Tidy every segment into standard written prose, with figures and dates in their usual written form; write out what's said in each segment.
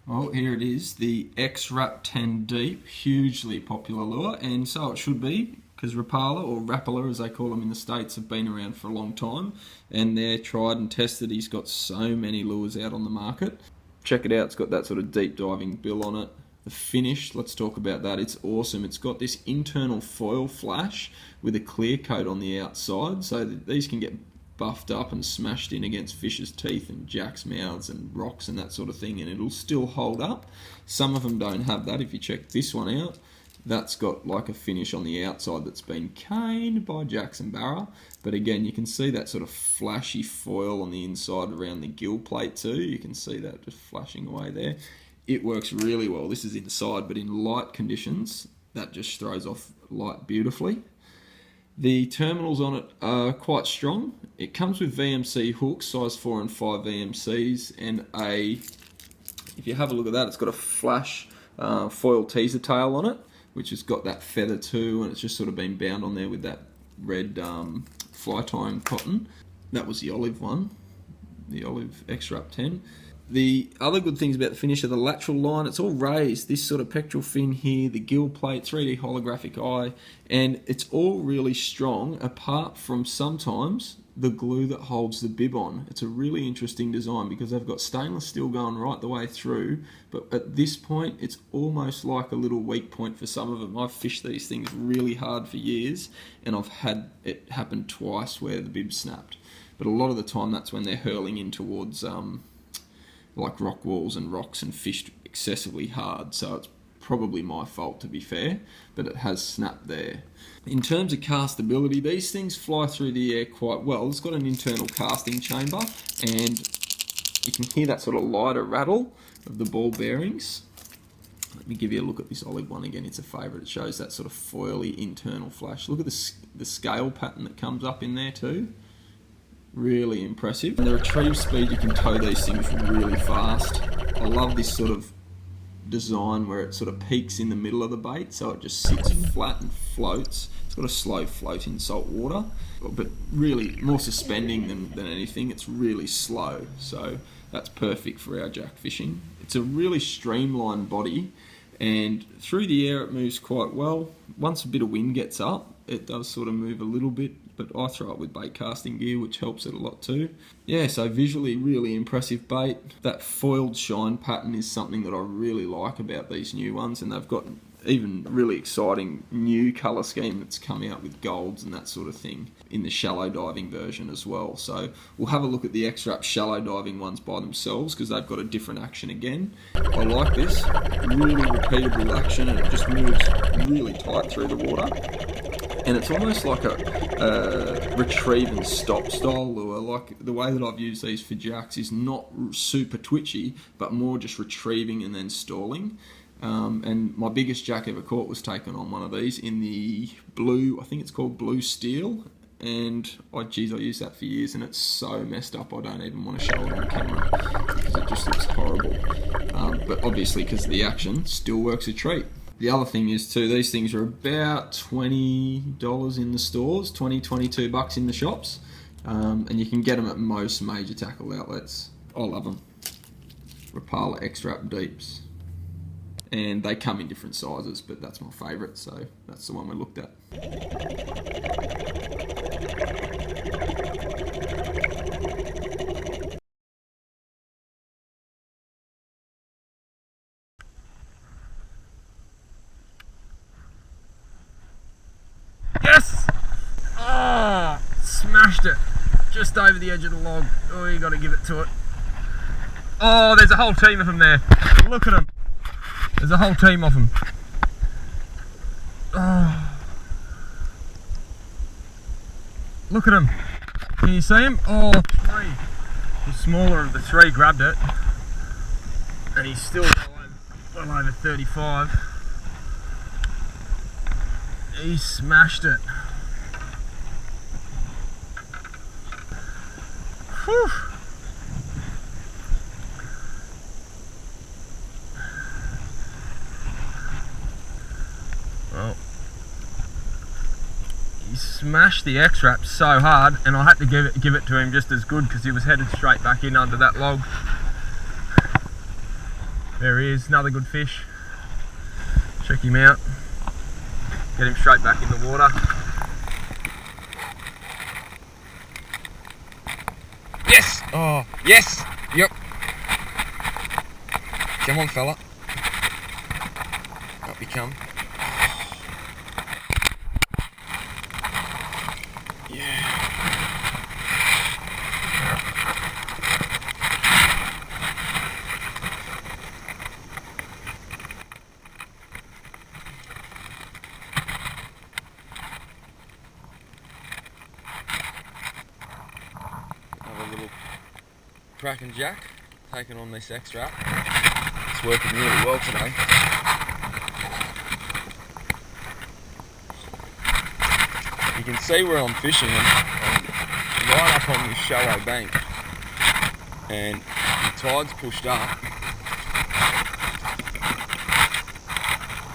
Well, here it is, the X-Rap 10 Deep, hugely popular lure, and so it should be, because Rapala, or Rapala as they call them in the States, have been around for a long time, and they're tried and tested. He's got so many lures out on the market. Check it out, it's got that sort of deep diving bill on it. The finish, let's talk about that, it's awesome. It's got this internal foil flash with a clear coat on the outside, so that these can get buffed up and smashed in against fish's teeth and jack's mouths and rocks and that sort of thing, and it'll still hold up. Some of them don't have that. If you check this one out, that's got like a finish on the outside that's been caned by Jackson Barra, but again you can see that sort of flashy foil on the inside around the gill plate too. You can see that just flashing away there. It works really well. This is inside, but in light conditions that just throws off light beautifully. The terminals on it are quite strong. It comes with VMC hooks, size 4 and 5 VMCs, and if you have a look at that, it's got a flash foil teaser tail on it, which has got that feather too, and it's just sort of been bound on there with that red fly tying cotton. That was the olive one, the olive X-Rap 10. The other good things about the finish are the lateral line. It's all raised, this sort of pectoral fin here, the gill plate, 3D holographic eye, and it's all really strong apart from sometimes the glue that holds the bib on. It's a really interesting design because they've got stainless steel going right the way through, but at this point it's almost like a little weak point for some of them. I've fished these things really hard for years and I've had it happen twice where the bib snapped, but a lot of the time that's when they're hurling in towards like rock walls and rocks and fished excessively hard, so it's probably my fault to be fair, but it has snapped there. In terms of castability, these things fly through the air quite well. It's got an internal casting chamber and you can hear that sort of lighter rattle of the ball bearings. Let me give you a look at this olive one again, it's a favourite. It shows that sort of foily internal flash. Look at the scale pattern that comes up in there too. Really impressive. And the retrieve speed, you can tow these things really fast. I love this sort of design where it sort of peaks in the middle of the bait, so it just sits flat and floats. It's got a slow float in salt water, but really more suspending than anything. It's really slow, so that's perfect for our jack fishing. It's a really streamlined body, and through the air it moves quite well. Once a bit of wind gets up, it does sort of move a little bit, but I throw it with bait casting gear, which helps it a lot too. Yeah, so visually really impressive bait. That foiled shine pattern is something that I really like about these new ones, and they've got even really exciting new colour scheme that's come out with golds and that sort of thing in the shallow diving version as well. So we'll have a look at the X-Rap shallow diving ones by themselves because they've got a different action again. I like this, really repeatable action, and it just moves really tight through the water. And it's almost like a retrieve and stop style lure. Like the way that I've used these for jacks is not super twitchy, but more just retrieving and then stalling. And my biggest jack ever caught was taken on one of these in the blue, I think it's called Blue Steel. And I used that for years and it's so messed up I don't even want to show it on camera because it just looks horrible. But obviously because of the action, still works a treat. The other thing is too, these things are about $20 in the stores, 22 bucks in the shops, and you can get them at most major tackle outlets. I love them. Rapala X-Rap Deeps. And they come in different sizes, but that's my favourite, so that's the one we looked at. Yes! Oh, smashed it. Just over the edge of the log. Oh, you got to give it to it. Oh, there's a whole team of them there. Look at them. There's a whole team of them. Oh. Look at them. Can you see them? Oh, three. The smaller of the three grabbed it. And he's still well over 35. He smashed it. Whew. Well, he smashed the X-Rap so hard, and I had to give it to him just as good because he was headed straight back in under that log. There he is, another good fish. Check him out. Get him straight back in the water. Yes! Oh, yes! Yep. Come on, fella. Up you come. Yeah. Have a little Kraken Jack taking on this X-Rap. It's working really well today. You can see where I'm fishing. I'm right up on this shallow bank, and the tide's pushed up,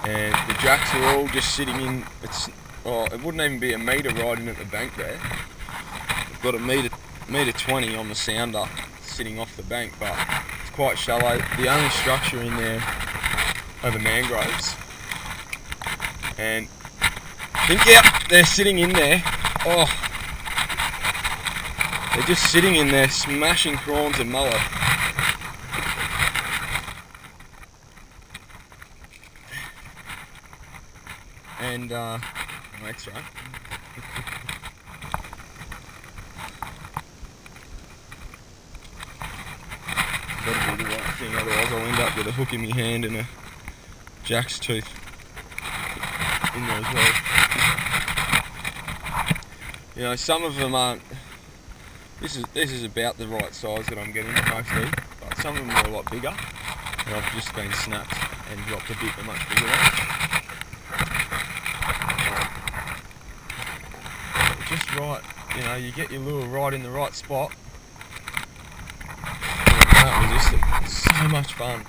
and the jacks are all just sitting in. It wouldn't even be a metre right in at the bank there. I've got a metre 20 on the sounder sitting off the bank, but it's quite shallow. The only structure in there are the mangroves, and I think, yep, they're sitting in there. Oh, they're just sitting in there smashing prawns and mullet. And that's right. Gotta do the right thing, otherwise I'll end up with a hook in my hand and a jack's tooth in there as well. You know, some of them aren't. This is about the right size that I'm getting mostly, but some of them are a lot bigger, and I've just been snapped and dropped a bit a much bigger one. Just right, you know, you get your lure right in the right spot, and you can't resist it. It's so much fun.